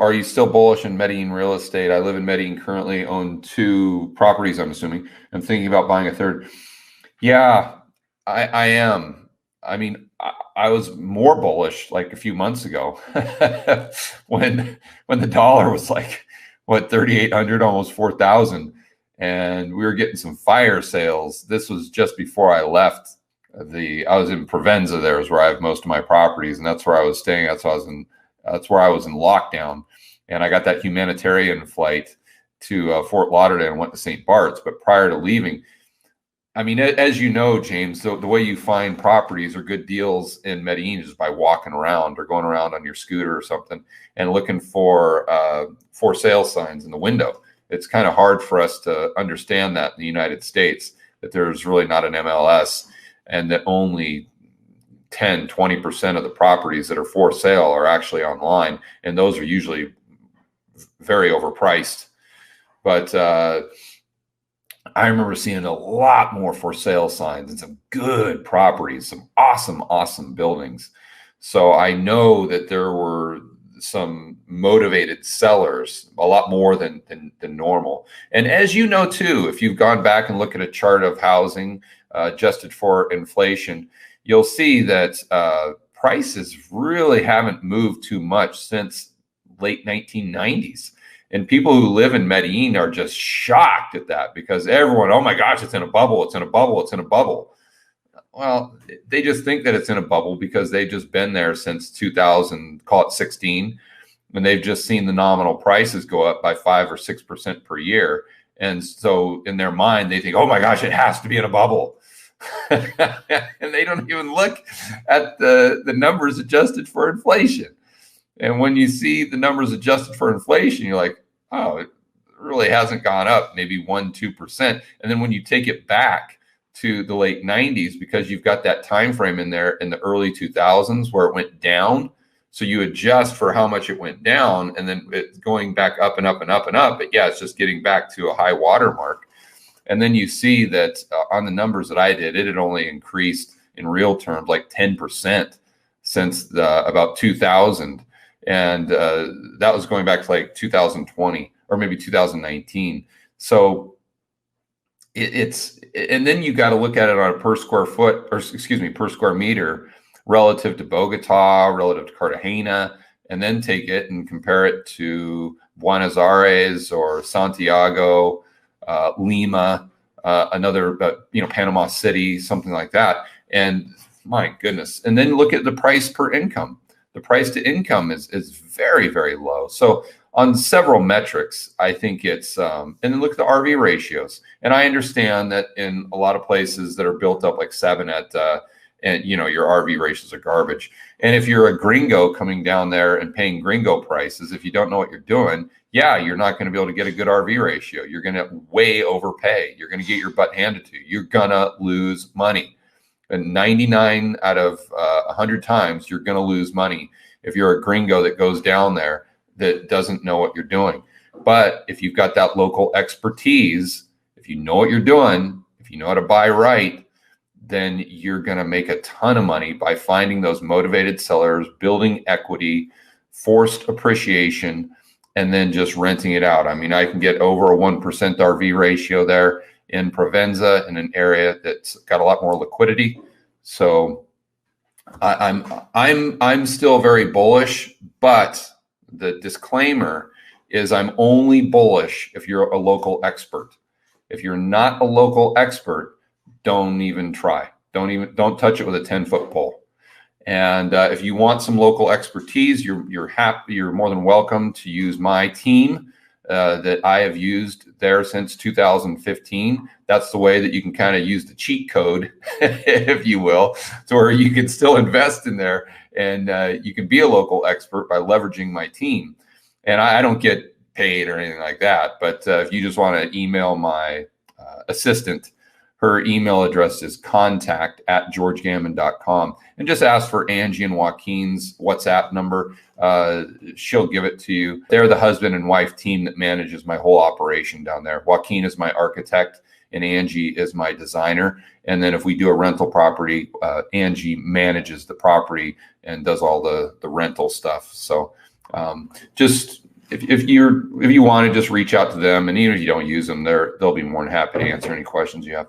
are you still bullish in Medellin real estate? I live in Medellin currently, own 2 properties, I'm assuming. I'm thinking about buying a third. Yeah, I am. I mean, I was more bullish like a few months ago when the dollar was like, what, 3,800, almost 4,000. And we were getting some fire sales. This was just before I left. I was in Provenza. There is where I have most of my properties, and that's where I was staying. That's where I was in lockdown, and I got that humanitarian flight to Fort Lauderdale and went to St. Bart's. But prior to leaving, I mean, as you know, James, the way you find properties or good deals in Medellin is by walking around or going around on your scooter or something and looking for sale signs in the window. It's kind of hard for us to understand that in the United States, that there's really not an MLS, and that only 10-20% of the properties that are for sale are actually online. And those are usually very overpriced. But I remember seeing a lot more for sale signs and some good properties, some awesome buildings. So I know that there were some motivated sellers, a lot more than normal. And as you know, too, if you've gone back and look at a chart of housing adjusted for inflation, you'll see that prices really haven't moved too much since late 1990s. And people who live in Medellin are just shocked at that, because everyone, oh my gosh, it's in a bubble, it's in a bubble, it's in a bubble. Well, they just think that it's in a bubble because they've just been there since 2000, call it 16, and they've just seen the nominal prices go up by 5 or 6% per year. And so in their mind, they think, oh my gosh, it has to be in a bubble. And they don't even look at the numbers adjusted for inflation. And when you see the numbers adjusted for inflation, you're like, oh, it really hasn't gone up, maybe 1-2%. And then when you take it back to the late 90s, because you've got that time frame in there in the early 2000s where it went down, so you adjust for how much it went down, and then it's going back up and up and up and up. But yeah, it's just getting back to a high water mark. And then you see that on the numbers that I did, it had only increased in real terms like 10% since about 2000. And that was going back to like 2020 or maybe 2019. So and then you got to look at it on a per square foot, or excuse me, per square meter relative to Bogota, relative to Cartagena, and then take it and compare it to Buenos Aires or Santiago, Lima, another, Panama City, something like that. And my goodness. And then look at the price per income. The price to income is very, very low. So on several metrics, I think it's, and then look at the RV ratios. And I understand that in a lot of places that are built up like 7 and your RV ratios are garbage. And if you're a gringo coming down there and paying gringo prices, if you don't know what you're doing, yeah, you're not going to be able to get a good RV ratio. You're going to way overpay. You're going to get your butt handed to you. You're going to lose money. And 99 out of 100 times, you're going to lose money if you're a gringo that goes down there that doesn't know what you're doing. But if you've got that local expertise, if you know what you're doing, if you know how to buy right, then you're going to make a ton of money by finding those motivated sellers, building equity, forced appreciation, and then just renting it out. I mean, I can get over a 1% RV ratio there in Provenza, in an area that's got a lot more liquidity. So I'm still very bullish, but the disclaimer is I'm only bullish if you're a local expert. If you're not a local expert, don't even try. Don't touch it with a 10-foot pole. And if you want some local expertise, you're more than welcome to use my team that I have used there since 2015. That's the way that you can kind of use the cheat code, if you will, to where you can still invest in there, and you can be a local expert by leveraging my team. And I don't get paid or anything like that. But if you just want to email my assistant, her email address is contact@georgegammon.com, and just ask for Angie and Joaquin's WhatsApp number. She'll give it to you. They're the husband and wife team that manages my whole operation down there. Joaquin is my architect and Angie is my designer. And then if we do a rental property, Angie manages the property and does all the rental stuff. So just if you want to just reach out to them, and even if you don't use them, they'll be more than happy to answer any questions you have.